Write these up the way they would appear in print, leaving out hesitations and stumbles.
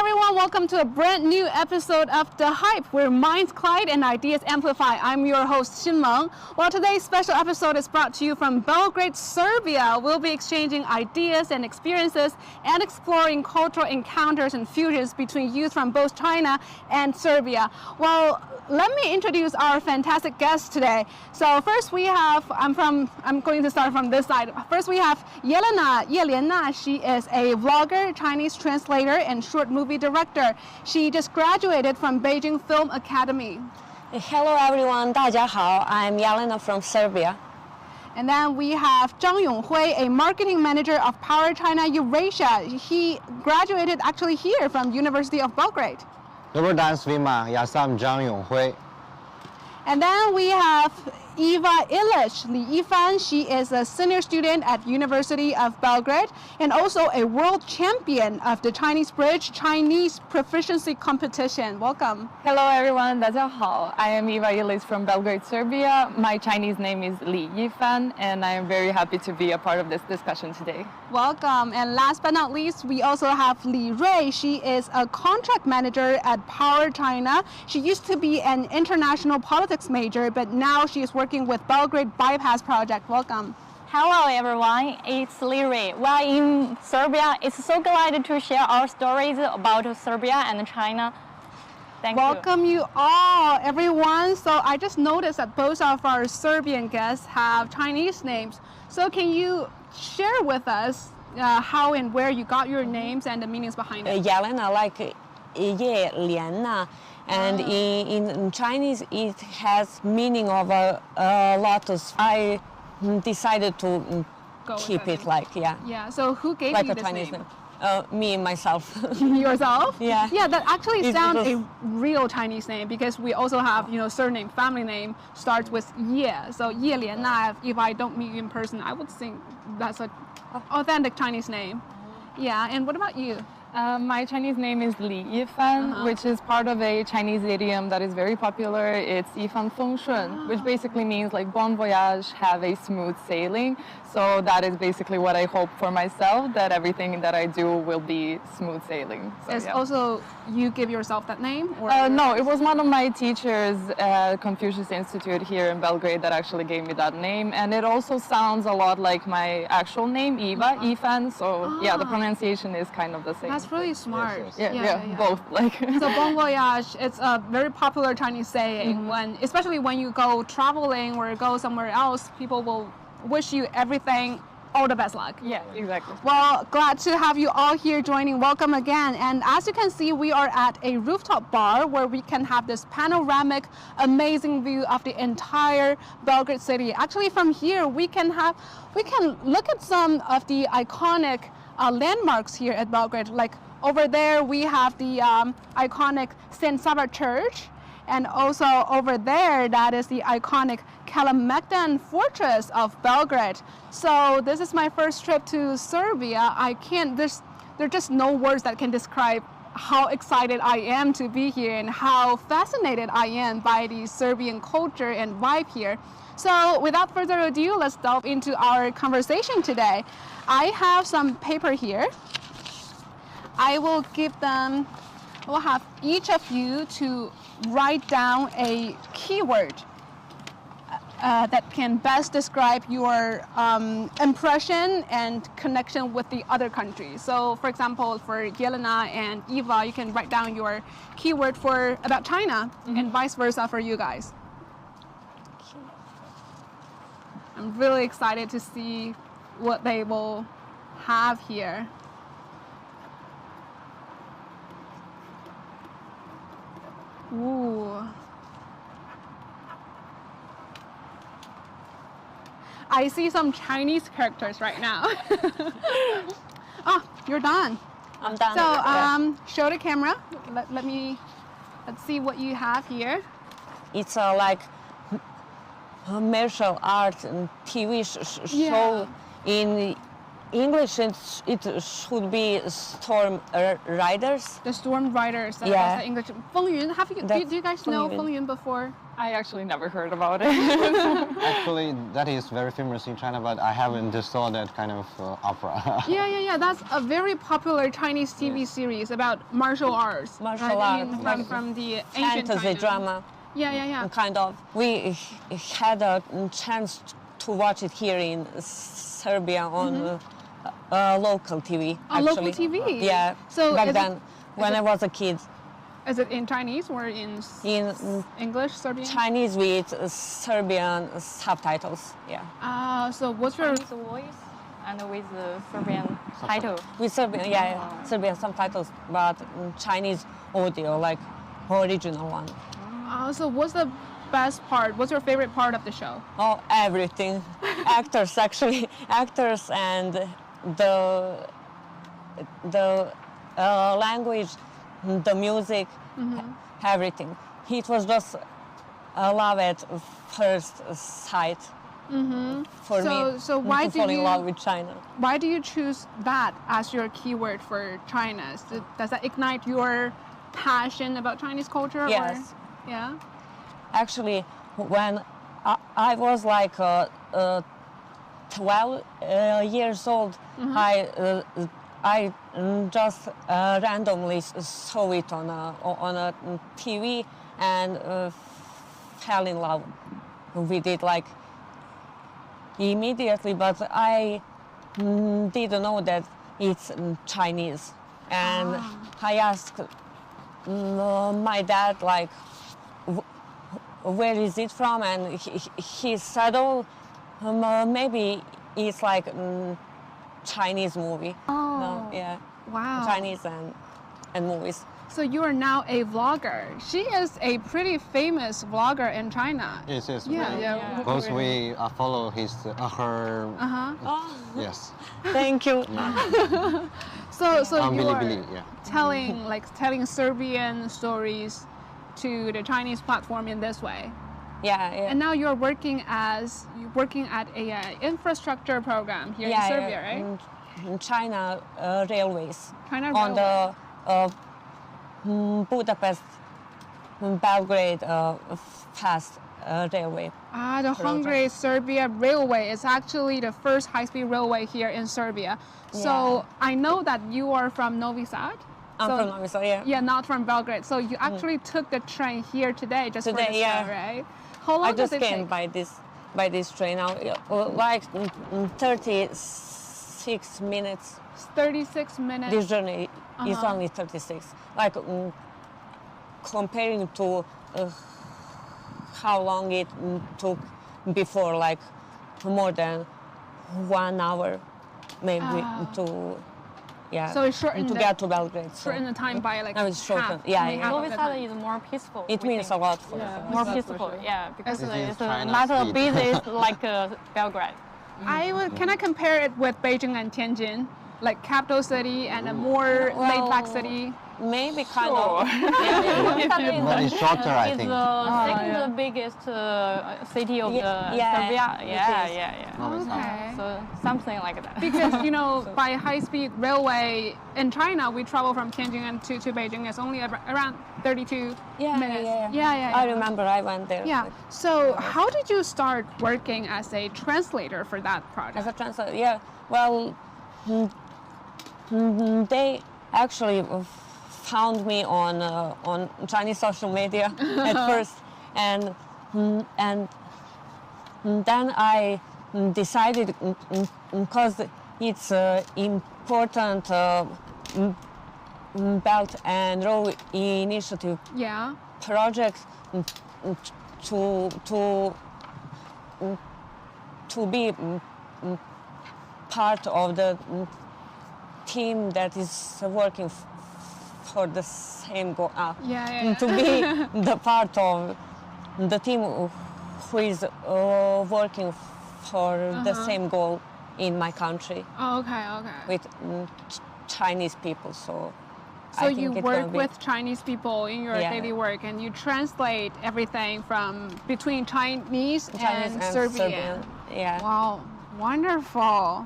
everyone, welcome to a brand new episode of The Hype, where minds collide and ideas amplify. I'm your host, Xinmeng. Well, today's special episode is brought to you from Belgrade, Serbia. We'll be exchanging ideas and experiences and exploring cultural encounters and fusions between youth from both China and Serbia. Well, let me introduce our fantastic guests today. So first we have, I'm going to start from this side. First we have Yelena. She is a vlogger, Chinese translator, and short movie director. She just graduated from Beijing Film Academy. Hello everyone, 大家好. I'm Yelena from Serbia. And then we have Zhang Yonghui, a marketing manager of Power China Eurasia. He graduated actually here from University of Belgrade. Dobar dan svima, ja sam Yang Xinmeng. And then we have Eva Ilish, Li Yifan. She is a senior student at University of Belgrade and also a world champion of the Chinese Bridge Chinese Proficiency Competition. Welcome. Hello everyone, 大家好. I am Eva Ilish from Belgrade, Serbia. My Chinese name is Li Yifan, and I am very happy to be a part of this discussion today. Welcome. And last but not least, we also have Li Rui. She is a contract manager at Power China. She used to be an international politics major, but now she is working with Belgrade Bypass Project. Welcome. Hello everyone, it's Liri. We're in Serbia. It's so glad to share our stories about Serbia and China. Thank you. Welcome you all, everyone. So I just noticed that both of our Serbian guests have Chinese names. So can you share with us how and where you got your names and the meanings behind it? Yelena, like Liana. And in Chinese, it has meaning of a lotus. I decided to keep it like, Yeah, so who gave like you a this Chinese name? Me, myself. Yourself? Yeah. Yeah, that actually sounds was- a real Chinese name because we also have, surname, family name starts with Ye. So Ye Liana, if I don't meet you in person, I would think that's an authentic Chinese name. Yeah, and what about you? My Chinese name is Li Yifan, which is part of a Chinese idiom that is very popular. It's Yifan Feng Shun, which basically means like bon voyage, have a smooth sailing. So that is basically what I hope for myself, that everything that I do will be smooth sailing. So, Is also you give yourself that name? Or no, it was one of my teachers at Confucius Institute here in Belgrade that actually gave me that name. And it also sounds a lot like my actual name, Eva, Yifan. So yeah, the pronunciation is kind of the same. That's really smart. Yes, Yeah, both. Like. So bon voyage, it's a very popular Chinese saying especially when you go traveling or go somewhere else, people will wish you everything, all the best luck. Yeah, exactly. Well, glad to have you all here joining. Welcome again. And as you can see, we are at a rooftop bar where we can have this panoramic, amazing view of the entire Belgrade city. Actually, from here, we can look at some of the iconic landmarks here at Belgrade. Like over there, we have the iconic St. Sava Church. And also over there, that is the iconic Kalemegdan Fortress of Belgrade. So this is my first trip to Serbia. There are just no words that can describe how excited I am to be here and how fascinated I am by the Serbian culture and vibe here. So without further ado, let's delve into our conversation today. I have some paper here. I will we'll have each of you to write down a keyword that can best describe your impression and connection with the other country. So for example, for Yelena and Eva, you can write down your keyword about China and vice versa for you guys. I'm really excited to see what they will have here. Ooh. I see some Chinese characters right now. Oh, you're done. I'm done. So, show the camera. Let's see what you have here. It's like a martial art and TV show in English, it should be storm riders. The storm riders. Yeah. That's the English. 风云. Do you guys know 风云. 风云 before? I actually never heard about it. Actually, that is very famous in China, but I haven't saw that kind of opera. Yeah. That's a very popular Chinese TV series about martial arts. Martial right? arts. From the ancient Fantasy China. drama. Yeah. Kind of. We had a chance to watch it here in Serbia on local TV. On actually. local TV? Yeah. So back is then, when I was a kid, Is it in Chinese or in in English, Serbian? Chinese with Serbian subtitles. Yeah. So what's your Chinese voice and with the Serbian title. With Serbian, Serbian subtitles, but Chinese audio, like original one. so what's the best part? What's your favorite part of the show? Oh, everything. Actors, actually, actors and the language, the music, everything. It was just a love at first sight for me. So why to did fall in you love with China? Why do you choose that as your keyword for China? Does that ignite your passion about Chinese culture? Yes. Or, yeah. Actually, when I was like 12 years old, I just randomly saw it on a TV and fell in love with it like immediately. But I didn't know that it's Chinese, and I asked my dad like, where is it from? And he said, oh, maybe it's like Chinese movie. Oh, No, yeah, wow. Chinese and movies. So you are now a vlogger. She is a pretty famous vlogger in China. Yes. Yeah. Both we follow her. Yes. Thank you. So you are Bilibili, yeah. telling Serbian stories to the Chinese platform in this way. Yeah. And now you're working at a infrastructure program here in Serbia, right? In China Railways. China on the Budapest Belgrade fast railway. The Hungary-Serbia Railway is actually the first high-speed railway here in Serbia. So I know that you are from Novi Sad. I'm from Novi Sad, yeah. Yeah, not from Belgrade. So you actually took the train here today just for the show, right? How long I does just it came take? by this train now, like 36 minutes. 36 minutes. This journey is only 36. Like comparing to how long it took before, like more than 1 hour, maybe to So it's shortened to get to Belgrade. So shorten the time by like now it's shortened. half. Only half of Novi the Sad time. is more peaceful. It we means think. a lot for More That's for peaceful, sure. yeah, because This is it's China's not so speed. busy like Belgrade. Can I compare it with Beijing and Tianjin, like capital city and a more laid-back city? Maybe kind of. But it's shorter, I It's think. the second biggest city of Serbia. Yeah. Okay. So something like that. Because by high-speed railway in China, we travel from Tianjin to Beijing. It's only around 32 minutes. Yeah. I remember I went there. Yeah. So how did you start working as a translator for that project? As a translator, yeah. Well, they actually found me on Chinese social media at first, and then I decided, because it's important Belt and Road Initiative Yeah. project to be part of the team that is working for the same goal. Yeah. To be the part of the team who is working for the same goal in my country Oh, okay. with Chinese people. So So I think you it's work gonna be- with Chinese people in your daily work, and you translate everything from between Chinese Chinese and and Serbian. Yeah. Wow, wonderful.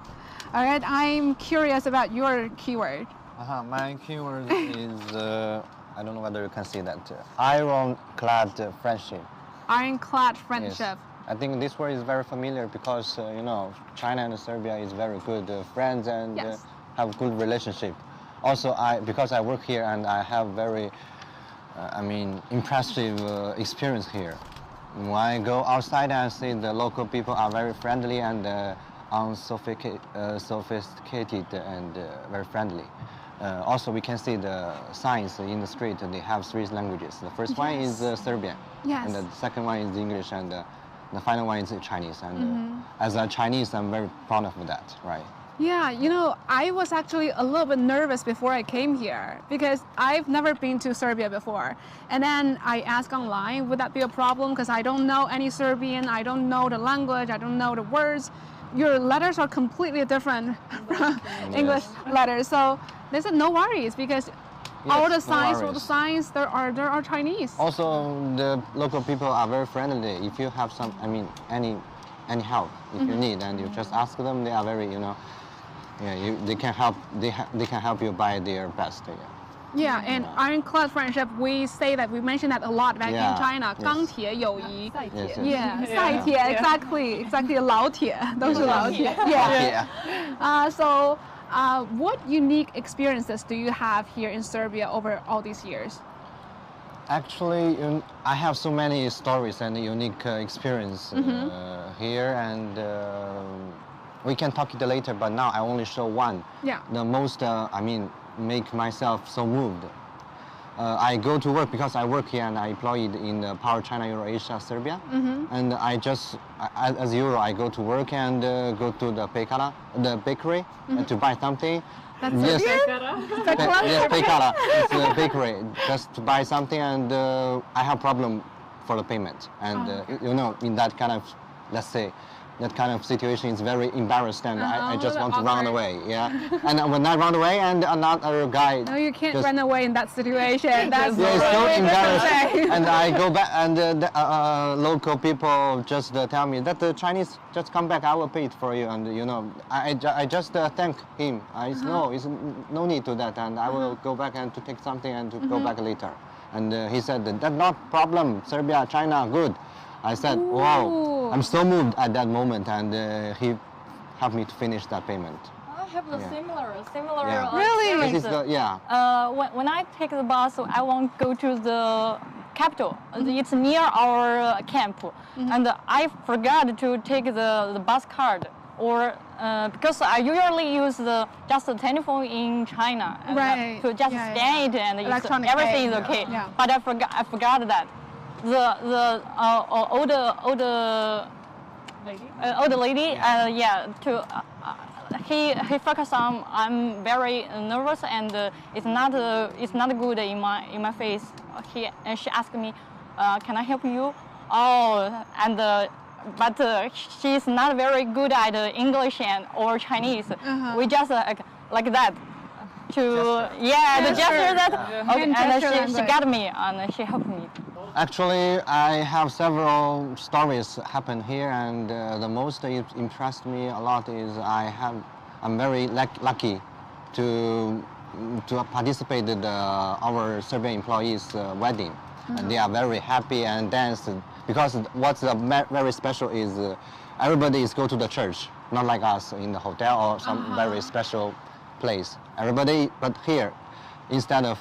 All right, I'm curious about your keyword. My keyword is, I don't know whether you can see that, ironclad friendship. Ironclad friendship. Yes. I think this word is very familiar because, you know, China and Serbia is very good friends and Yes. have good relationship. Also, because I work here and I have very, impressive experience here. When I go outside and see the local people are very friendly and sophisticated and very friendly. Also, we can see the signs in the street. They have 3 languages. The first one is Serbian, Yes. and the second one is English, and the final one is Chinese. And as a Chinese, I'm very proud of that, right? Yeah, you know, I was actually a little bit nervous before I came here because I've never been to Serbia before. And then I asked online, would that be a problem? Because I don't know any Serbian, I don't know the language, I don't know the words. Your letters are completely different from English letters. So they said no worries because all the signs, there are Chinese. Also, the local people are very friendly. If you have some, any help, if you need, and you just ask them, they are very, they can help. They can help you by their best. Yeah, and ironclad friendship, we mention that a lot back in China. 钢铁友谊. Yes. Yeah, 赛铁, exactly. 老铁, those are 老铁. Yeah. So, what unique experiences do you have here in Serbia over all these years? Actually, I have so many stories and unique experience here, and we can talk it later. But now I only show one. Yeah. The most, make myself so moved. I go to work because I work here and I employed in Power China Eurasia Serbia, and I just, as usual, I go to work and go to the bakery to buy something. That's yes, yes, Pekara. It's a bakery. Just to buy something, and I have problem for the payment. And in that kind of, let's say, that kind of situation is very embarrassed, and I just want to run away. Yeah, and when I run away, and another guy. No, you can't run away in that situation. That's it's so embarrassing. And I go back, and the local people just tell me that the Chinese just come back. I will pay it for you, and I just thank him. No, it's no need to that, and I will go back and to take something and to go back later. And he said that's not problem. Serbia, China, good. I said, wow, I'm so moved at that moment, and he helped me to finish that payment. I have a similar Really? This is the, when I take the bus, I want to go to the capital. It's near our camp, and I forgot to take the bus card, or because I usually use just the telephone in China, and to just scan it, and everything is okay. Yeah. But I forgot that. The older lady, he focused on I'm very nervous, and it's not good in my face. She asked me, can I help you? But she's not very good at English or Chinese. We just like that. The gesture that, and she got me and she helped me. Actually, I have several stories happen here, and the most that impressed me a lot is I'm very lucky to participate in our Serbian employees' wedding, and they are very happy and dance because what's very special is everybody is go to the church, not like us in the hotel or some very special place. Everybody, but here, instead of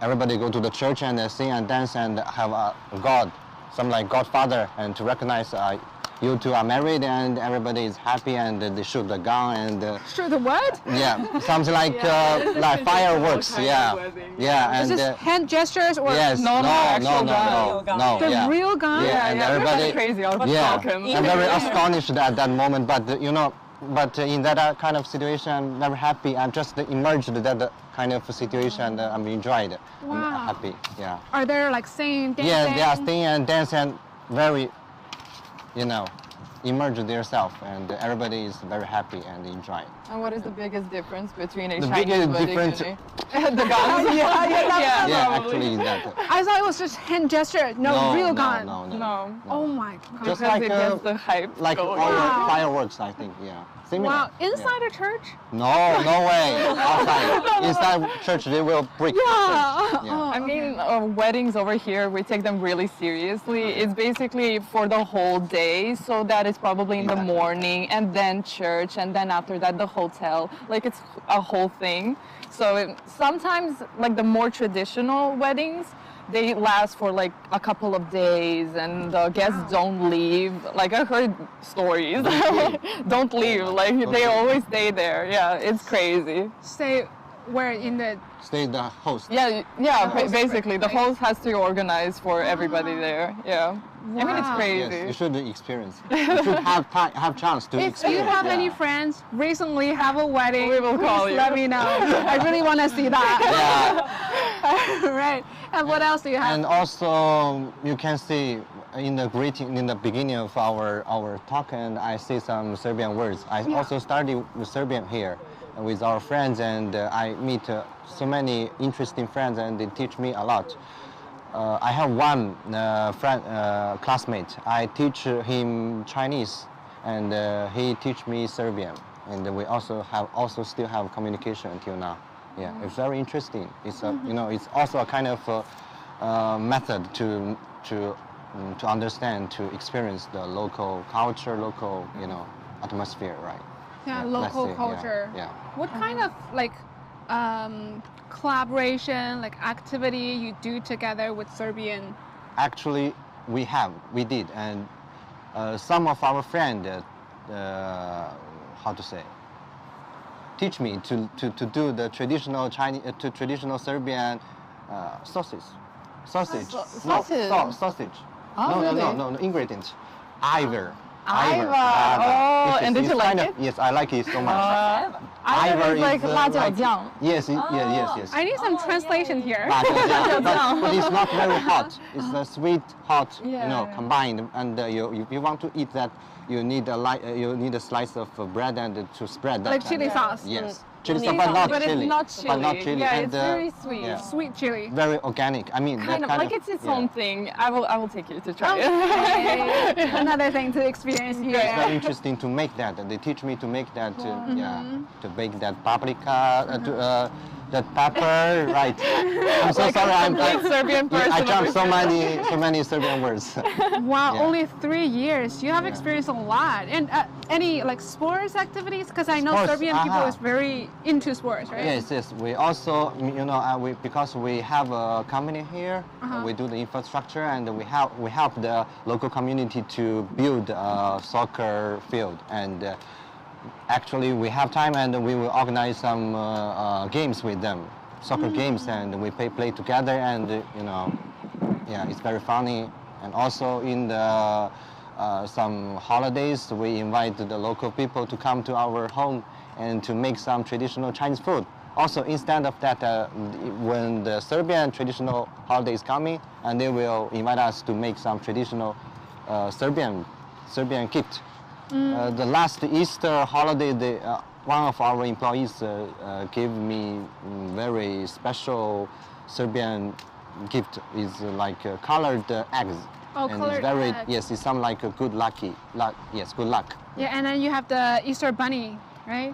everybody go to the church and sing and dance and have a God, some like Godfather, and to recognize you two are married and everybody is happy and they shoot the gun and shoot the what? Yeah, something like fireworks. Yeah, and is this hand gestures or yes, no, the real gun? Yeah, and everybody crazy. I'm very astonished at that moment, but But in that kind of situation, I'm very happy. I'm just emerged that kind of situation. I'm enjoyed. Wow. I'm happy. Yeah. Are there like singing, dancing? Yeah, they are singing and dancing and very, immerse themselves, and everybody is very happy and enjoying. And what is the biggest difference between a The Chinese biggest wedding difference, and The guns. Yeah, actually that. I thought it was just hand gesture, no, real gun. No. Oh my god. Just Because like it gets the hype like going. our fireworks, I think. Yeah. Similar. Wow, Yeah. inside a church? No, no way. Outside. Inside church, they will break. the church. Yeah. I mean, weddings over here, we take them really seriously. It's basically for the whole day, so that is probably in the Exactly. morning, and then church, and then after that, the hotel. Like, it's a whole thing. So sometimes, like the more traditional weddings, they last for like a couple of days, and the guests don't leave. Like, I heard stories. Don't leave. Like, they always stay there. Yeah, it's crazy. Stay where in the Stay the host. Yeah, basically, the host has to organize for everybody there. Yeah, I mean, it's Wow. crazy. Yes, you should experience. You should have chance to If experience. you have any yeah. friends recently have a wedding, We will call please you. let me know. I really want to see that. Yeah. Right. And what else do you have? And also, you can see in the greeting, in the beginning of our talk, and I see some Serbian words. I also studied with Serbian here with our friends, and I meet so many interesting friends, and they teach me a lot. I have one classmate. I teach him Chinese, and he teach me Serbian, and we also still have communication until now. Yeah, it's very interesting. It's it's also a kind of method to understand, to experience the local culture, local atmosphere, right? Yeah, let's local say, culture. Yeah. What kind of like collaboration, like activity you do together with Serbian? Actually, we did, and some of our friends, how to say, teach me to do the traditional Chinese, traditional Serbian sausage. Sausage? Sausage. Oh, really? No, ingredients. Ivor. Ivor. Oh, and did you like it? Yes, I like it so much. Ivor is like 辣椒酱. Yes, yes. I need some translation here. But it's not very hot. It's a sweet, hot, combined. And if you want to eat that, you need a slice of bread and to spread that. Like chili sauce. Yes, chili sauce, but not But chili. it's not chili. But not chili. Yeah, and, it's very sweet. yeah. Sweet chili. Very organic. I mean, Kind of like it's its own thing. I will take you to try it. Okay. Another thing to experience It's here. very interesting to make that. They teach me to make that, to bake that paprika, that pepper, right? I'm so sorry. I'm Serbian person. I jumped so many Serbian words. Wow, Yeah. only 3 years. You have experienced a lot. And any like sports activities? Because I know Sports, Serbian people is very into sports, right? Yes. We also, because we have a company here, we do the infrastructure, and we help the local community to build a soccer field. And actually, we have time, and we will organize some games with them, soccer games, and we play together, and it's very funny. And also in the some holidays, we invite the local people to come to our home and to make some traditional Chinese food. Also, instead of that, when the Serbian traditional holiday is coming, and they will invite us to make some traditional Serbian gift. The last Easter holiday, one of our employees gave me very special Serbian gift. Is like colored eggs. Oh, and colored it's very eggs. yes, it's some like a good luck. Yes, good luck. Yeah, and then you have the Easter bunny, right?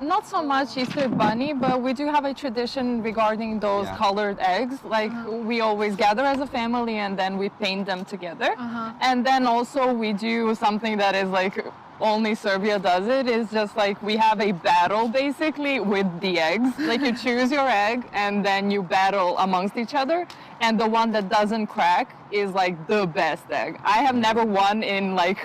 Not so much Easter bunny, but we do have a tradition regarding those colored eggs. Like we always gather as a family and then we paint them together. And then also we do something that is like only Serbia does it, is just like we have a battle basically with the eggs. Like you choose your egg and then you battle amongst each other, and the one that doesn't crack is like the best egg. I have never won in like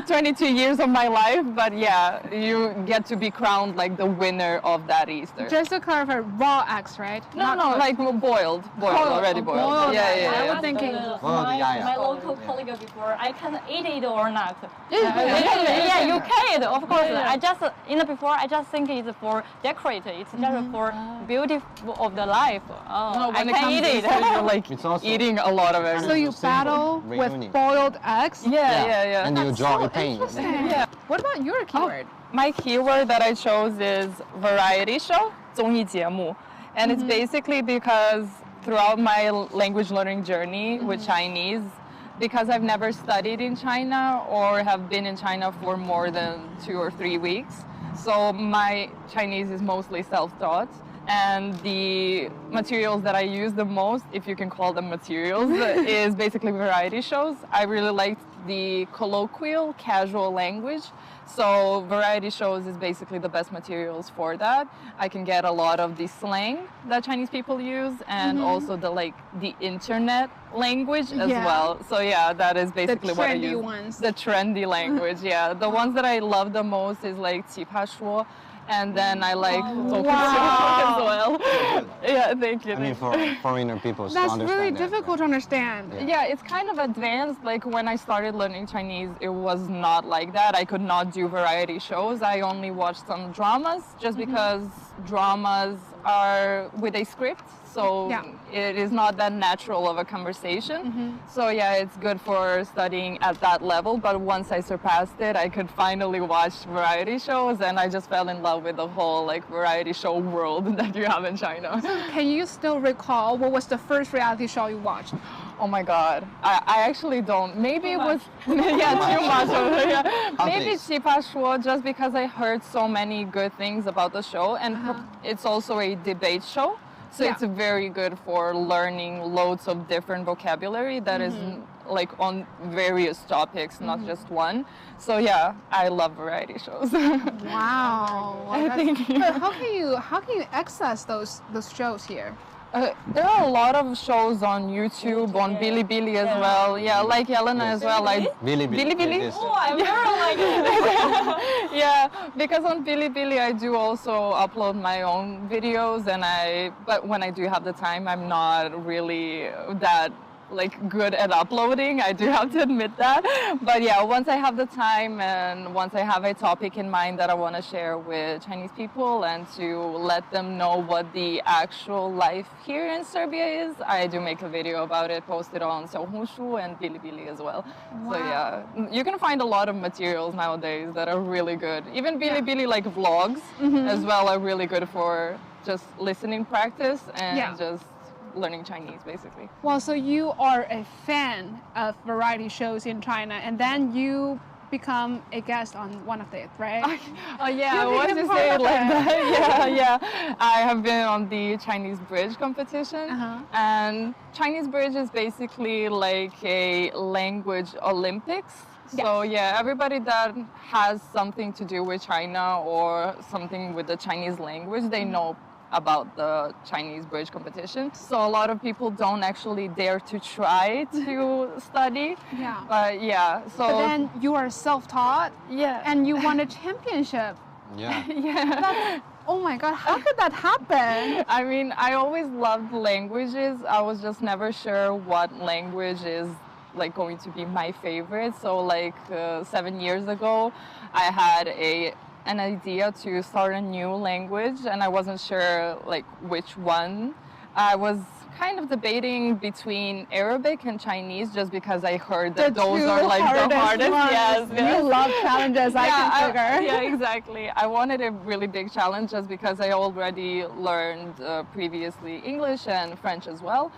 22 years of my life, but yeah, you get to be crowned like the winner of that Easter. Just to clarify, raw eggs, right? No, like boiled, already boiled. Yeah. I was thinking. My local colleague before, I can eat it or not. Yeah, you can, of course. I just I just think it's for decorate. It's just for beauty of the life. I can eat it. You're like It's also eating a lot of eggs. So you battle with boiled eggs? Yeah. And you draw a paint. Yeah. What about your keyword? My keyword that I chose is variety show, 综艺节目. And it's basically because throughout my language learning journey with Chinese, because I've never studied in China or have been in China for more than 2 or 3 weeks. So my Chinese is mostly self-taught. And the materials that I use the most, if you can call them materials, is basically variety shows. I really like the colloquial, casual language. So variety shows is basically the best materials for that. I can get a lot of the slang that Chinese people use and also the internet language as well. So yeah, that is basically what I use. The trendy ones. The trendy language, yeah. The ones that I love the most is like 奇葩说. And then I like as well. Yeah, thank you. I mean, for foreigner people to That's understand really that, difficult to understand. Yeah, it's kind of advanced. Like when I started learning Chinese, it was not like that. I could not do variety shows. I only watched some dramas just because dramas are with a script. So it is not that natural of a conversation. So yeah, it's good for studying at that level. But once I surpassed it, I could finally watch variety shows, and I just fell in love with the whole like variety show world that you have in China. Can you still recall what was the first reality show you watched? Oh my God, I actually don't. Maybe it was too much. Maybe 奇葩说, just because I heard so many good things about the show, and it's also a debate show. So it's very good for learning loads of different vocabulary that is like on various topics, not just one. So yeah, I love variety shows. Wow. Thank you. But how can you access those shows here? There are a lot of shows on YouTube, on Bilibili as well. Yeah, like Yelena as well. Like Bilibili. Oh, I really like it. Yeah, because on Bilibili I do also upload my own videos, but when I do have the time, I'm not really that like good at uploading. I do have to admit that. But yeah, once I have the time and once I have a topic in mind that I want to share with Chinese people and to let them know what the actual life here in Serbia is, I do make a video about it, post it on Xiaohongshu and Bilibili as well. Wow. So yeah, you can find a lot of materials nowadays that are really good. Even Bilibili like vlogs as well are really good for just listening practice and just learning Chinese, basically. Well, so you are a fan of variety shows in China, and then you become a guest on one of it, right? Oh yeah, I want to say it like that. Yeah. I have been on the Chinese bridge competition, and Chinese bridge is basically like a language Olympics. So yeah, everybody that has something to do with China or something with the Chinese language, they know about the Chinese bridge competition. So a lot of people don't actually dare to try to study. Yeah. But yeah, so. But then you are self-taught. Yeah. And you won a championship. Yeah. Yeah. Oh my God, how could that happen? I mean, I always loved languages. I was just never sure what language is like going to be my favorite. So like 7 years ago, I had an idea to start a new language, and I wasn't sure like which one. I was kind of debating between Arabic and Chinese just because I heard that those are like the hardest. Yes. You love challenges, I can figure. Yeah, exactly. I wanted a really big challenge just because I already learned previously English and French as well.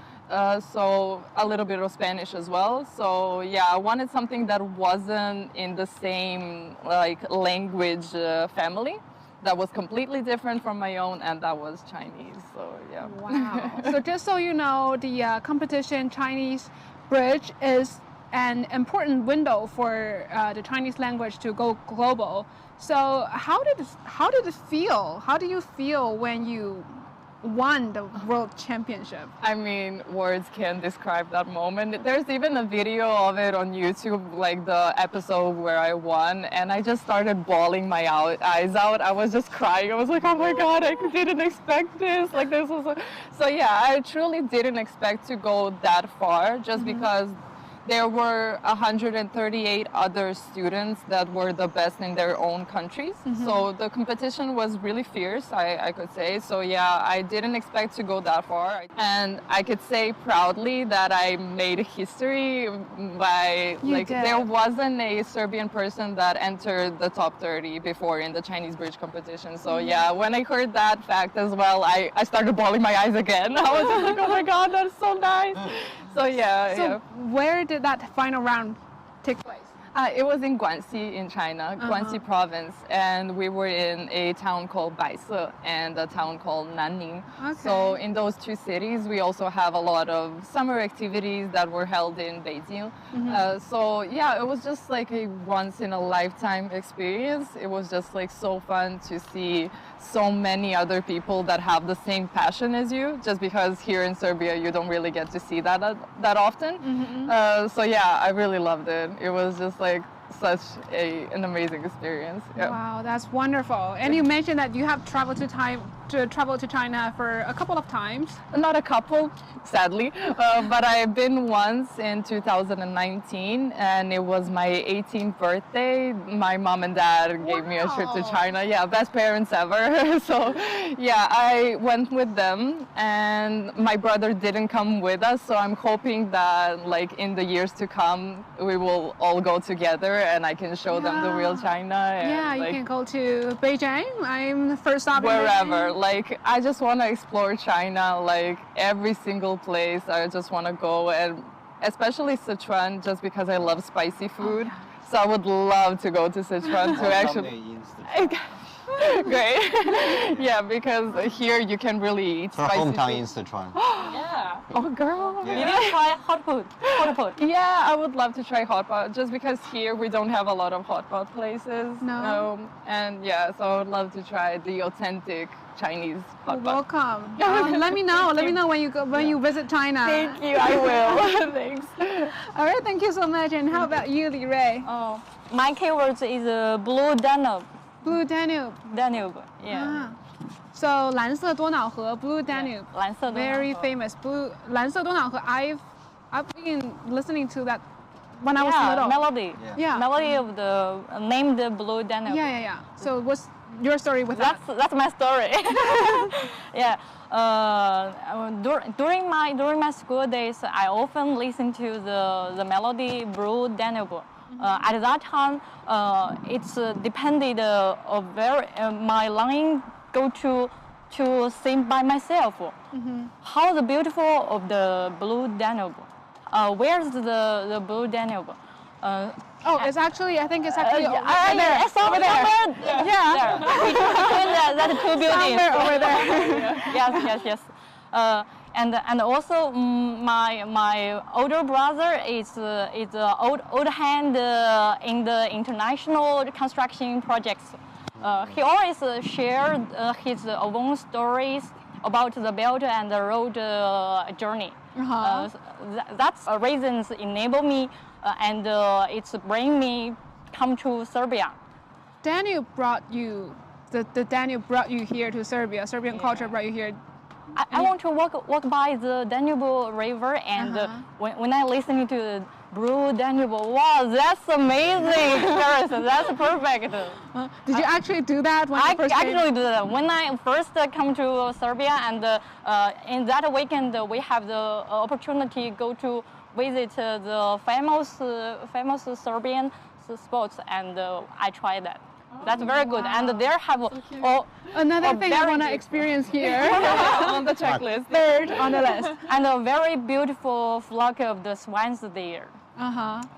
So a little bit of Spanish as well. So yeah, I wanted something that wasn't in the same like language family, that was completely different from my own, and that was Chinese. So yeah. Wow. So just so you know, the competition Chinese bridge is an important window for the Chinese language to go global. So how did it feel? How do you feel when you won the world championship? I mean, words can't describe that moment. There's even a video of it on YouTube, like the episode where I won, and I just started bawling my eyes out. I was just crying. I was like, oh my God, I didn't expect this. Like this was so yeah, I truly didn't expect to go that far just because there were 138 other students that were the best in their own countries. So the competition was really fierce, I could say. So yeah, I didn't expect to go that far. And I could say proudly that I made history by, there wasn't a Serbian person that entered the top 30 before in the Chinese bridge competition. So yeah, when I heard that fact as well, I started bawling my eyes again. I was just like, oh my God, that's so nice. So yeah. So where did that final round take place? It was in Guangxi in China, Guangxi province, and we were in a town called Baise and a town called Nanning. Okay. So in those two cities, we also have a lot of summer activities that were held in Beijing. So yeah, it was just like a once in a lifetime experience. It was just like so fun to see so many other people that have the same passion as you, just because here in Serbia, you don't really get to see that often. So yeah, I really loved it. It was just like such an amazing experience. Yeah. Wow, that's wonderful. And you mentioned that you have traveled to China for a couple of times. Not a couple, sadly, but I've been once in 2019, and it was my 18th birthday. My mom and dad gave me a trip to China. Yeah, best parents ever. So yeah, I went with them, and my brother didn't come with us. So I'm hoping that like in the years to come, we will all go together and I can show them the real China. And, yeah, you can go to Beijing. I'm the first stop in wherever. Beijing. Like, I just want to explore China, like every single place. I just want to go, and especially Sichuan, just because I love spicy food. So I would love to go to Sichuan to actually. Great. Yeah, because here you can really eat Her spicy hometown food. in Sichuan. Yeah. Oh, girl. Yeah. You need to try hot food. Hot food. Yeah, I would love to try hot pot, just because here we don't have a lot of hot pot places. No. And yeah, so I would love to try the authentic Chinese hot pot. Welcome. Let me know. Let me know when you go you visit China. Thank you, I will. Thanks. All right, thank you so much. And how about you, Li Rui? Oh, my keywords is blue Danube. Blue Danube. Danube. Yeah. So 蓝色多瑙河 Blue Danube. 蓝色多瑙河 Very famous. Blue 蓝色多瑙河. I've been listening to that when I was little. Melody. Yeah. Melody of the named Blue Danube. Yeah. So what's your story with that? That's my story. Yeah. During my school days, I often listen to the melody Blue Danube. At that time, it's depended my longing go to sing by myself. How the beautiful of the Blue Danube. Where's the Blue Danube? It's actually, I think it's actually over yeah, there. it's over there. Yeah. Between that two buildings. Somewhere over there. Yes. And also my older brother is old hand in the international construction projects. He always shared his own stories about the Belt and the Road journey. That's reasons enable me and it's bring me come to Serbia. Danube brought you, the Danube brought you here to Serbia. Serbian culture brought you here. I want to walk by the Danube River, and when I listen to the Blue Danube, wow, that's amazing experience. That's perfect. Did you actually do that when I you first actually do that. When I first come to Serbia, and in that weekend we have the opportunity go to visit the famous Serbian spots, and I try that. That's very good, and there have another thing I want to experience here on the checklist. Third on the list, and a very beautiful flock of the swans there.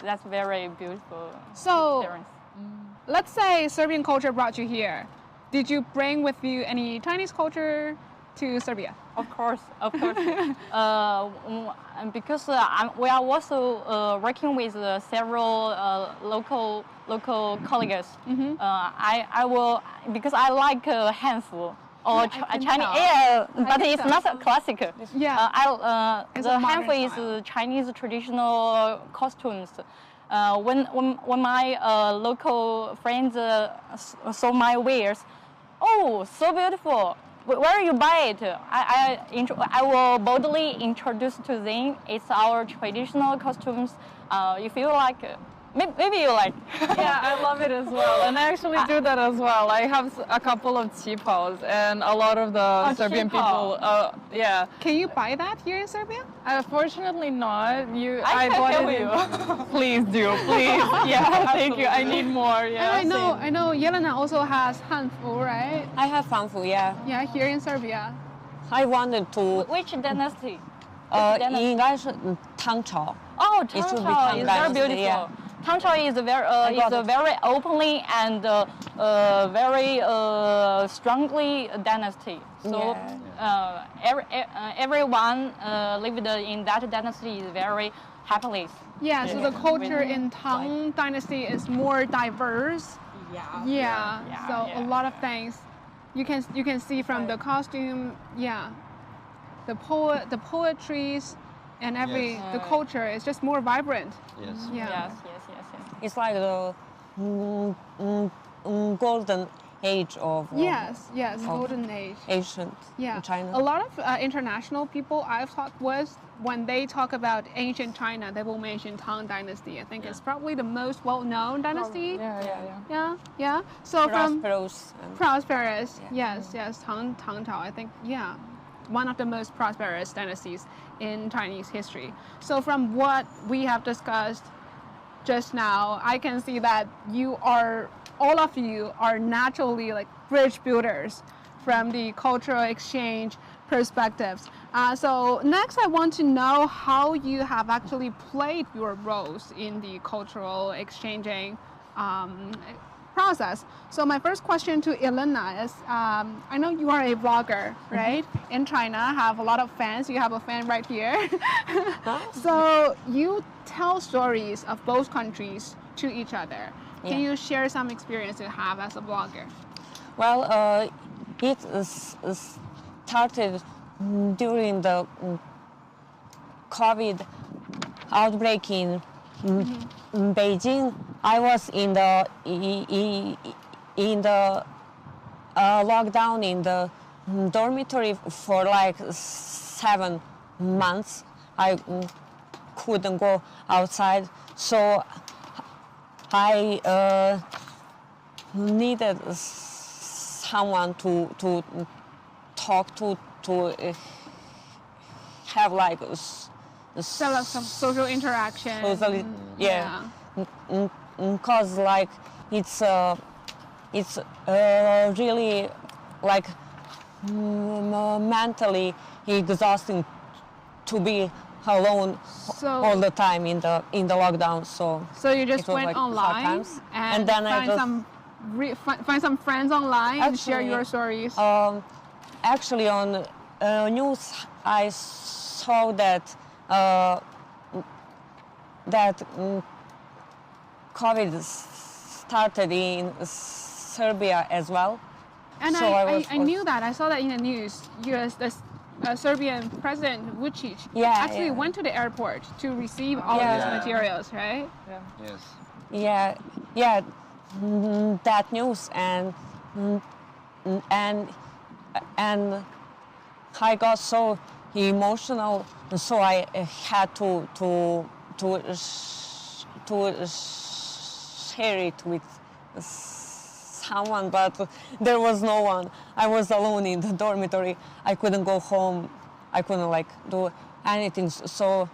That's very beautiful experience. Let's say Serbian culture brought you here. Did you bring with you any Chinese culture to Serbia? Of course. Because we are also working with several local colleagues. I will, because I like handful or Chinese, but it's not classic. Yeah. The handful is Chinese traditional costumes. When my local friends saw my wares, oh, so beautiful. where you buy it, I will boldly introduce to them. It's our traditional costumes. If you like, maybe you like. Yeah, I love it as well, and I actually do that as well. I have a couple of qipos, and a lot of the Serbian people. Yeah. Can you buy that here in Serbia? Fortunately not. I can bought help it. you. Please do, please. Yeah, thank you. I need more. Yeah. And I know Yelena also has hanfu, right? I have fanfu, yeah. Yeah, here in Serbia. I wanted to. Which dynasty? 应该是唐朝。 Oh, It should be Tang Tang is very Dynasty, beautiful. yeah. Tang is a very openly and very strongly dynasty. So everyone lived in that dynasty is very happily. Yeah, so the culture in Tang Dynasty is more diverse. Yeah. So a lot of things you can see from the costume. Yeah, the poetries and the culture is just more vibrant. Yes. Yeah. Yes. It's like the golden age of Yes, golden age. ancient China. A lot of international people I've talked with, when they talk about ancient China, they will mention Tang Dynasty. I think it's probably the most well-known dynasty. Yeah. So prosperous. Yes. Tang Chao. I think one of the most prosperous dynasties in Chinese history. So from what we have discussed just now, I can see that all of you are naturally like bridge builders from the cultural exchange perspectives. So next I want to know how you have actually played your roles in the cultural exchanging process. So my first question to Elena is, I know you are a vlogger, right? In China, have a lot of fans. You have a fan right here. So you tell stories of both countries to each other. Can you share some experience you have as a vlogger? Well, it started during the COVID outbreak in Beijing. I was in the lockdown in the dormitory for like 7 months. I couldn't go outside, so I needed someone to talk to have like Some social interaction. Because like it's really like mentally exhausting to be alone all the time in the lockdown. So you just went like online and then find some friends online and share your stories. Actually, on news I saw that COVID started in Serbia as well. And so I knew that. I saw that in the news. The Serbian President Vučić actually went to the airport to receive all these materials, right? Yes. Yeah, that news and I got so emotional, so I had to share it with someone, but there was no one. I was alone in the dormitory. I couldn't go home. I couldn't like do anything. So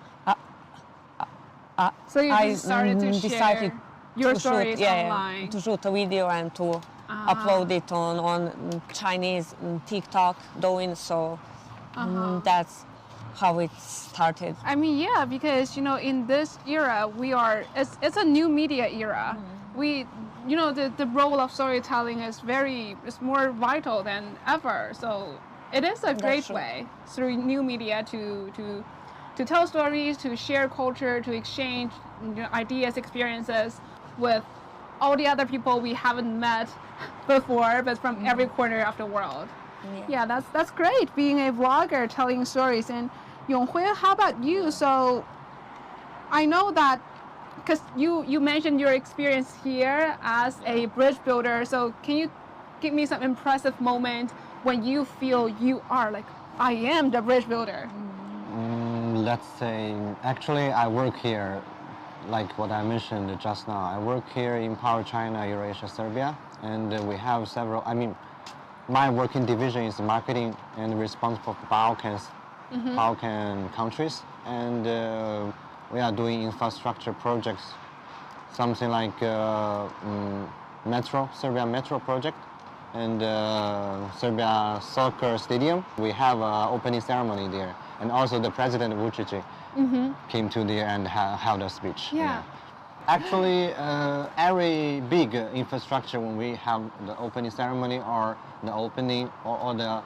you started to share your stories online. To shoot a video and to upload it on Chinese TikTok doing so. That's how it started. I mean, because in this era it's a new media era. The role of storytelling is more vital than ever. So it is a great way through new media to tell stories, to share culture, to exchange ideas, experiences with all the other people we haven't met before, but from every corner of the world. Yeah, that's great, being a vlogger, telling stories. And Yonghui, how about you? So I know that because you mentioned your experience here as a bridge builder, so can you give me some impressive moment when you feel you are like, I am the bridge builder? Let's say, actually, I work here, like what I mentioned just now. I work here in Power China, Eurasia, Serbia, and we have several. I mean, my working division is marketing and responsible for Balkan countries, and we are doing infrastructure projects, something like Serbia Metro project, and Serbia soccer stadium. We have an opening ceremony there, and also the President Vučić came to there and held a speech. Yeah. Actually, every big infrastructure, when we have the opening ceremony or the opening or the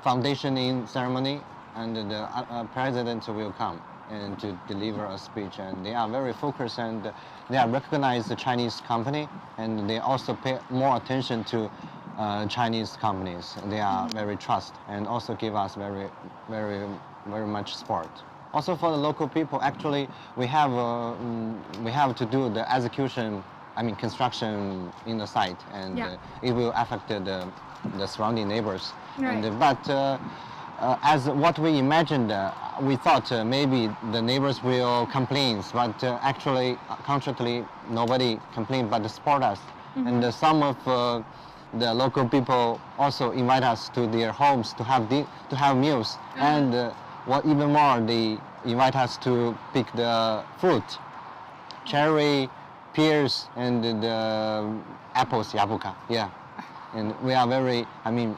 foundationing ceremony, and the president will come and to deliver a speech, and they are very focused, and they are recognized the Chinese company, and they also pay more attention to Chinese companies. They are very trust and also give us very much support. Also for the local people, actually we have to do the execution, I mean construction in the site, and it will affect the surrounding neighbors. Right. But as what we imagined, we thought maybe the neighbors will complain, but actually, contrarily, nobody complained but support us. And some of the local people also invite us to their homes to have meals, and what even more, they invite us to pick the fruit, cherry, pears, and the apples, yabuka. Yeah, and we are very, I mean,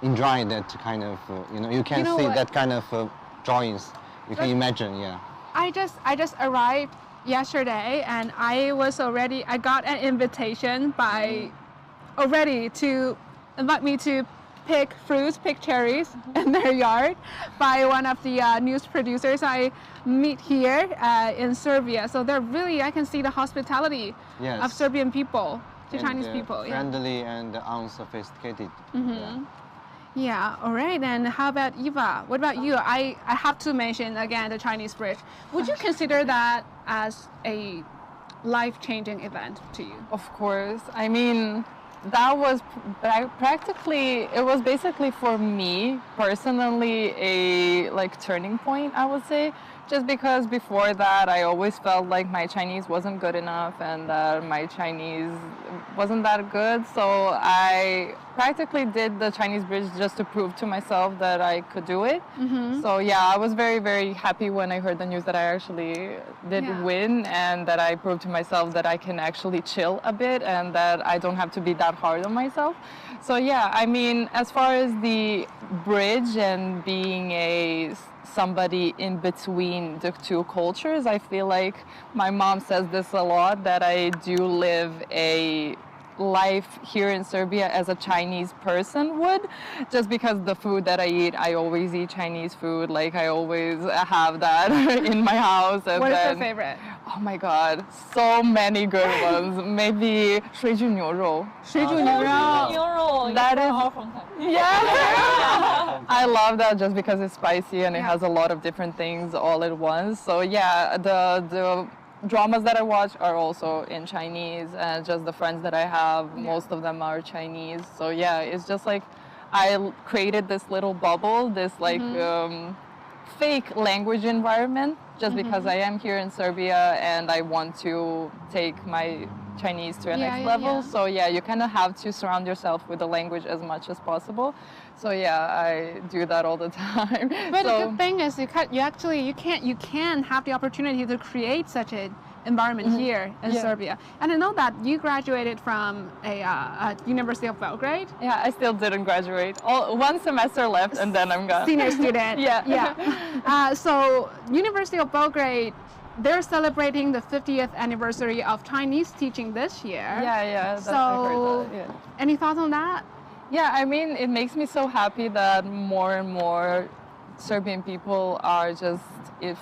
enjoy that kind of, you can see that kind of drawings. You can imagine, yeah. I just arrived yesterday, and I got an invitation already to invite me to pick cherries in their yard by one of the news producers I meet here in Serbia. So they're really, I can see the hospitality of Serbian people to Chinese people. Friendly and unsophisticated. Yeah, all right. And how about Eva? What about you? I have to mention again the Chinese bridge. Would you consider that as a life-changing event to you? Of course. I mean, that was it was basically for me personally a turning point, I would say. Just because before that I always felt like my Chinese wasn't good enough and that my Chinese wasn't that good. So I practically did the Chinese bridge just to prove to myself that I could do it. So yeah, I was very, very happy when I heard the news that I actually did win, and that I proved to myself that I can actually chill a bit and that I don't have to be that hard on myself. So yeah, I mean, as far as the bridge and being somebody in between the two cultures, I feel like my mom says this a lot, that I do live a life here in Serbia as a Chinese person would, just because the food that I eat, I always eat Chinese food. Like I always have that in my house. And what is your favorite? Oh my God, so many good ones. Maybe 水煮牛肉. 水煮牛肉. That is, yeah. I love that just because it's spicy and it has a lot of different things all at once. So yeah, the dramas that I watch are also in Chinese, and just the friends that I have, most of them are Chinese. So yeah, it's just like I created this little bubble, this fake language environment, just because I am here in Serbia and I want to take my Chinese to a next level. So yeah, you kind of have to surround yourself with the language as much as possible. So yeah, I do that all the time. But the good thing is you can have the opportunity to create such an environment here in Serbia. And I know that you graduated from a University of Belgrade. Yeah, I still didn't graduate. One semester left and then I'm gone. Senior student. So University of Belgrade, they're celebrating the 50th anniversary of Chinese teaching this year. Yeah. So, I heard that, any thoughts on that? Yeah, I mean, it makes me so happy that more and more Serbian people are just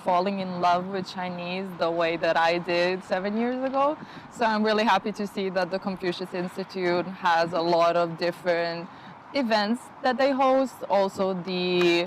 falling in love with Chinese the way that I did 7 years ago. So I'm really happy to see that the Confucius Institute has a lot of different events that they host. Also the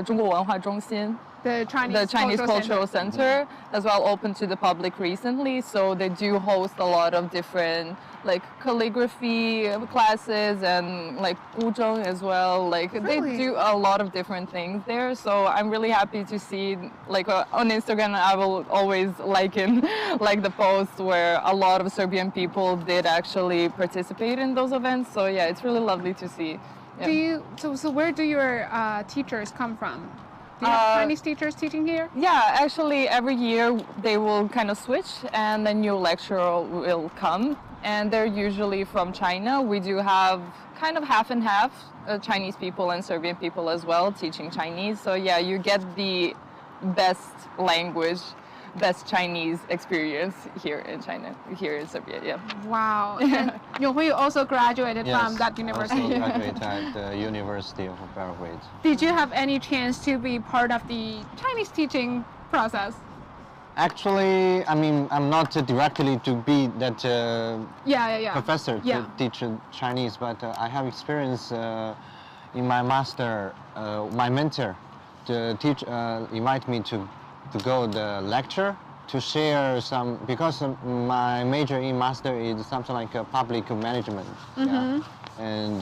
中国文化中心 The Chinese Cultural Center as well opened to the public recently. So they do host a lot of different like calligraphy classes and like guzheng as well. Like they do a lot of different things there. So I'm really happy to see like on Instagram I will always like the posts where a lot of Serbian people did actually participate in those events. So yeah, it's really lovely to see. Yeah. So where do your teachers come from? Do you have Chinese teachers teaching here? Yeah, actually every year they will kind of switch and a new lecturer will come, and they're usually from China. We do have kind of half and half Chinese people and Serbian people as well teaching Chinese. So yeah, you get the best language, best Chinese experience here in China, here in Serbia, yeah. Wow. And you also graduated from that university. Yes, I graduated at the University of Belgrade. Did you have any chance to be part of the Chinese teaching process? Actually, I mean, I'm not directly to be that professor to teach Chinese, but I have experience in my master, my mentor to teach, invite me to go the lecture to share some, because my major in master is something like public management. Yeah? And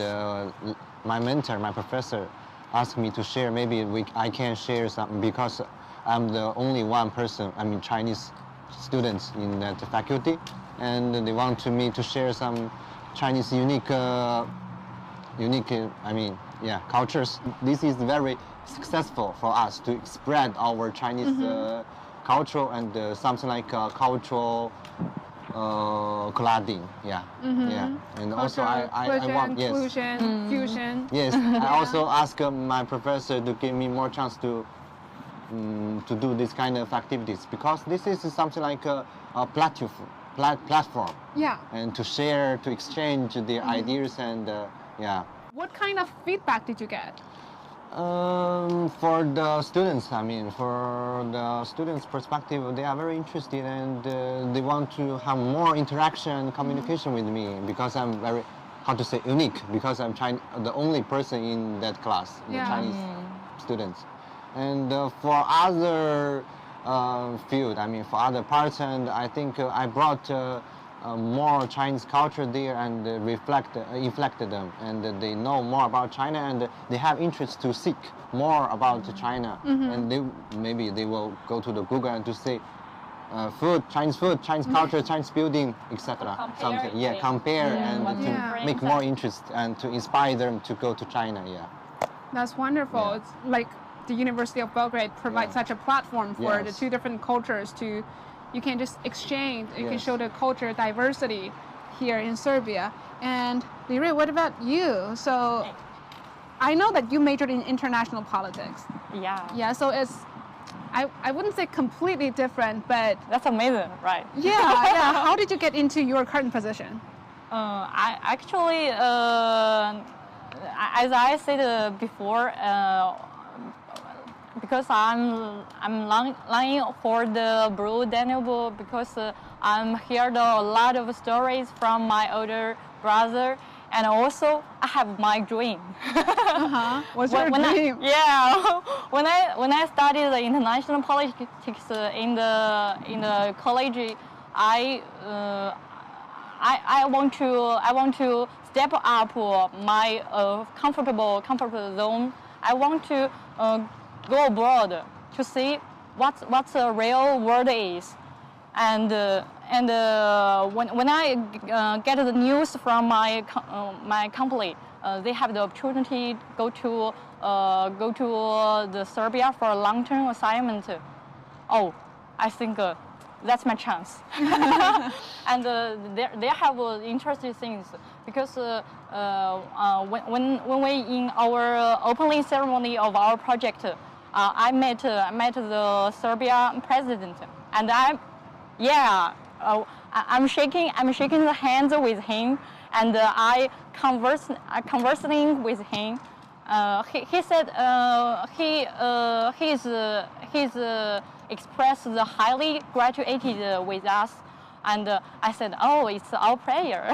my mentor, my professor, asked me to share, maybe I can share something because I'm the only one person, I mean Chinese students in that faculty, and they want me to share some Chinese unique, cultures. This is very successful for us to spread our Chinese culture and something like cultural colliding. Yeah. And also I want inclusion, fusion. Yes, I also ask my professor to give me more chance to do this kind of activities, because this is something like a platform. Yeah. And to share, to exchange their ideas and What kind of feedback did you get? For the students, I mean, for the students' perspective, they are very interested and they want to have more interaction, communication with me, because I'm very, unique, because I'm the only person in that class, the Chinese students. And for other field, I mean, for other parts, and I think I brought more Chinese culture there and reflected them, and they know more about China and they have interest to seek more about China, and maybe they will go to the Google and to say food, Chinese culture, Chinese building, etc. Something, compare and to make more interest and to inspire them to go to China. That's wonderful. It's like the University of Belgrade provides such a platform for the two different cultures to. You can just exchange, you can show the culture diversity here in Serbia. And Lire, what about you? So I know that you majored in international politics. Yeah, so it's, I wouldn't say completely different, but... That's amazing, right? Yeah. How did you get into your current position? I actually, as I said before, because I'm lying for the Blue Danube, because I'm heard a lot of stories from my older brother, and also I have my dream. What's your dream? When I studied the international politics in the college, I want to step up my comfort zone. I want to go abroad to see what the real world is, and when I get the news from my company, they have the opportunity to go to the Serbia for a long-term assignment. Oh, I think that's my chance. And they have interesting things, because when we in our opening ceremony of our project, I met the Serbian president, and I'm shaking the hands with him, and I conversing with him. He said he's expressed the highly graduated with us, And I said, oh, it's our prayer.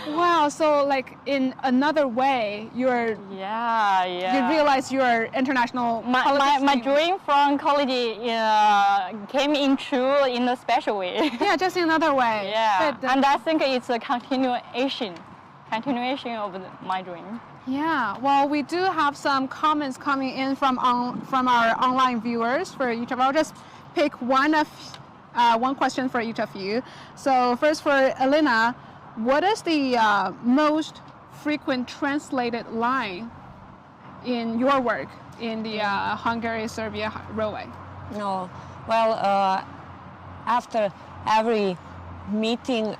Wow, so like in another way, you realize you're international. My dream from college came in true in a special way. Yeah, just in another way. Yeah, and I think it's a continuation of my dream. Yeah, well, we do have some comments coming in from our online viewers for each of. I'll just pick one question for each of you. So first for Elena, what is the most frequent translated line in your work in the Hungary-Serbia railway? No, well, after every meeting,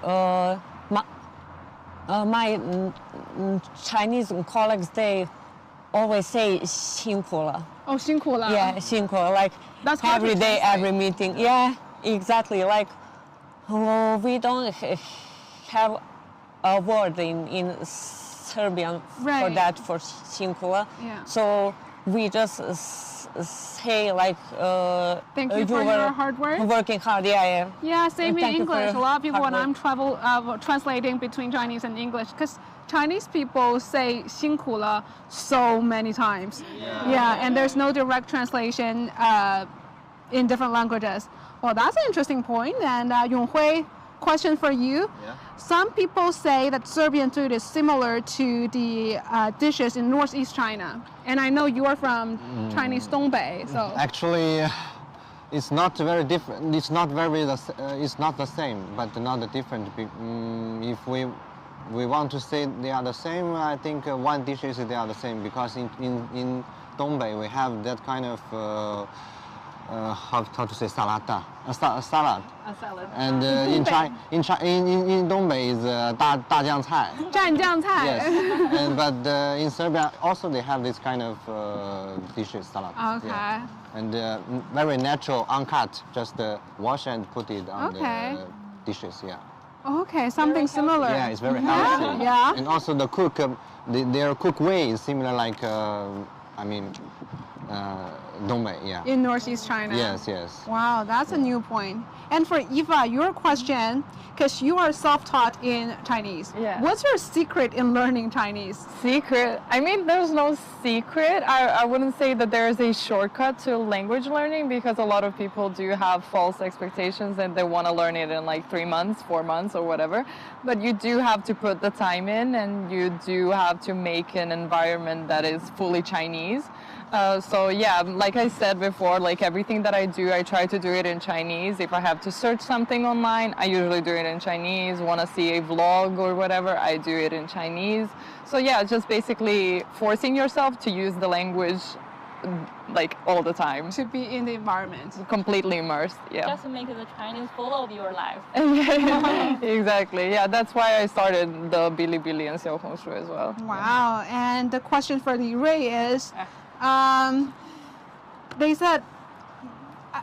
my Chinese colleagues, they always say 辛苦了. Oh, 辛苦了. Yeah, 辛苦, like that's every day, every meeting. Yeah, exactly. Like we don't have a word in Serbian for that, for 辛苦了. Yeah. So we just say like thank you for your hard work. Working hard, yeah. Yeah, same in English. A lot of people when I'm translating between Chinese and English, because Chinese people say 辛苦了 so many times. Yeah, and there's no direct translation in different languages. Well, that's an interesting point. And Yonghui, question for you. Yeah. Some people say that Serbian food is similar to the dishes in northeast China. And I know you are from Chinese Dongbei, so. Actually, it's not very different. It's not the same, but not different. If we want to say they are the same, I think one dish is they are the same, because in Dongbei we have that kind of how to say salad. A salad. And in Dongbei is 大酱菜. 蘸酱菜. Yes. But in Serbia also they have this kind of dishes, salad. Okay. Yeah. And very natural, uncut. Just wash and put it on the dishes. Yeah. Okay, something similar. Yeah, it's very healthy. Yeah. And also the cook, their cook way is similar, like Dongbei, yeah. In northeast China. Yes, yes. Wow, that's a new point. And for Eva, your question, because you are self-taught in Chinese. Yeah. What's your secret in learning Chinese? Secret? I mean, there's no secret. I wouldn't say that there is a shortcut to language learning, because a lot of people do have false expectations and they want to learn it in like 3 months, 4 months or whatever. But you do have to put the time in, and you do have to make an environment that is fully Chinese. So yeah, like I said before, like everything that I do, I try to do it in Chinese. If I have to search something online, I usually do it in Chinese. Want to see a vlog or whatever, I do it in Chinese. So yeah, just basically forcing yourself to use the language like all the time. To be in the environment. Completely immersed, yeah. Just make the Chinese follow your life. Exactly, yeah. That's why I started the Bilibili and Xiaohongshu as well. Wow, and the question for Li Rui is, they said,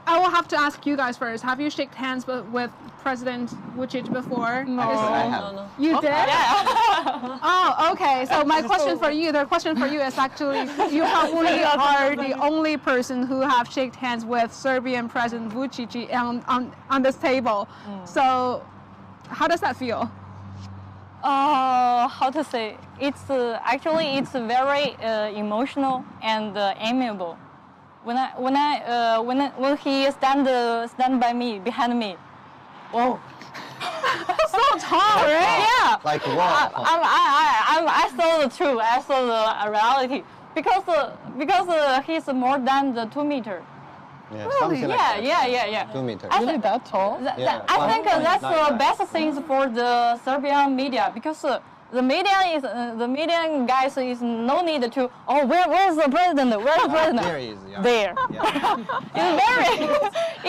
I will have to ask you guys first. Have you shaken hands with President Vučić before? No. I have. No. You did? Yeah. Oh, okay. So my question for you, the question for you is actually, you probably are the only person who have shaken hands with Serbian President Vučić on this table. So how does that feel? How to say? It's actually it's very emotional and amiable. When he stand by me, behind me. Whoa. So tall, right? Yeah. Like what? I saw the truth. I saw the reality, because he's more than the 2 meters. Yeah, Really? something like that. Yeah. 2 meters. Really that tall? Yeah. I think that's the best things for the Serbian media, because the media guys is no need to where's the president? Where's the president? There he is. Yeah. There. Yeah. It's very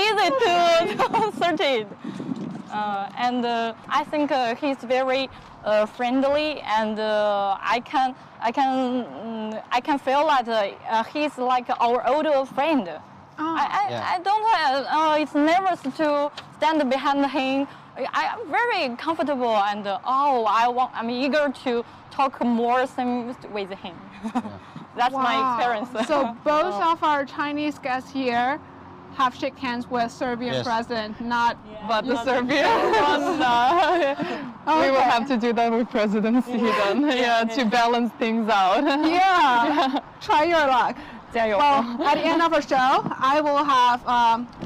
easy to search it. And I think he's very friendly, and I can feel that he's like our older friend. I don't have, it's nervous to stand behind him. I'm very comfortable, and I'm eager to talk more with him. That's my experience. So both of our Chinese guests here have shake hands with Serbian Yes. president, not But the Serbian one, we will have to do that with presidency then, to balance things out. yeah. Try your luck. 加油. Well, at the end of our show, I will have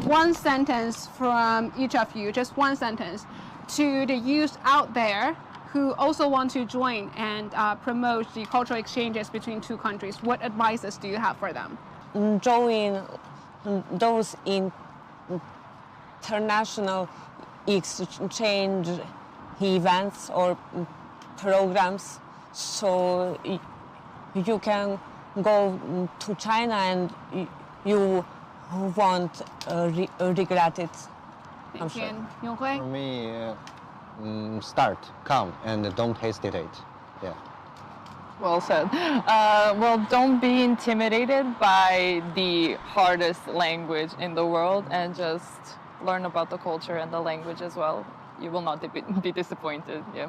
one sentence from each of you, just one sentence, to the youth out there who also want to join and promote the cultural exchanges between two countries. What advices do you have for them? Join those international exchange events or programs, so you can go to China and you won't regret it. I'm Thank you. sure. Yonghui? For me, start, come, and don't hesitate. Yeah. Well said. Well, don't be intimidated by the hardest language in the world and just learn about the culture and the language as well. You will not be disappointed. Yeah.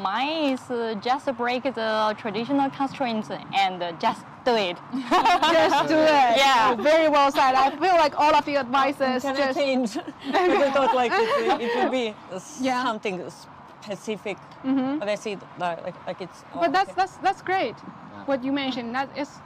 Mine is just break the traditional constraints and just do it. Just do it. Yeah. Very well said. I feel like all of the advices Can I just... change? I thought like it would be Yeah. something specific, but I see like it's. But that's great. What you mentioned,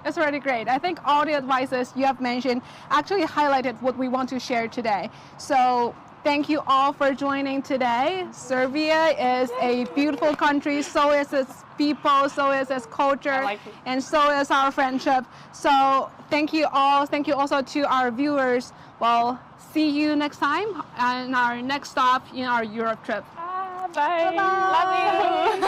it's already great. I think all the advices you have mentioned actually highlighted what we want to share today. So thank you all for joining today. Serbia is a beautiful country, so is its people, so is its culture, like it. and so is our friendship. So thank you all. Thank you also to our viewers. Well, see you next time on our next stop in our Europe trip. Bye. Bye-bye. Love you.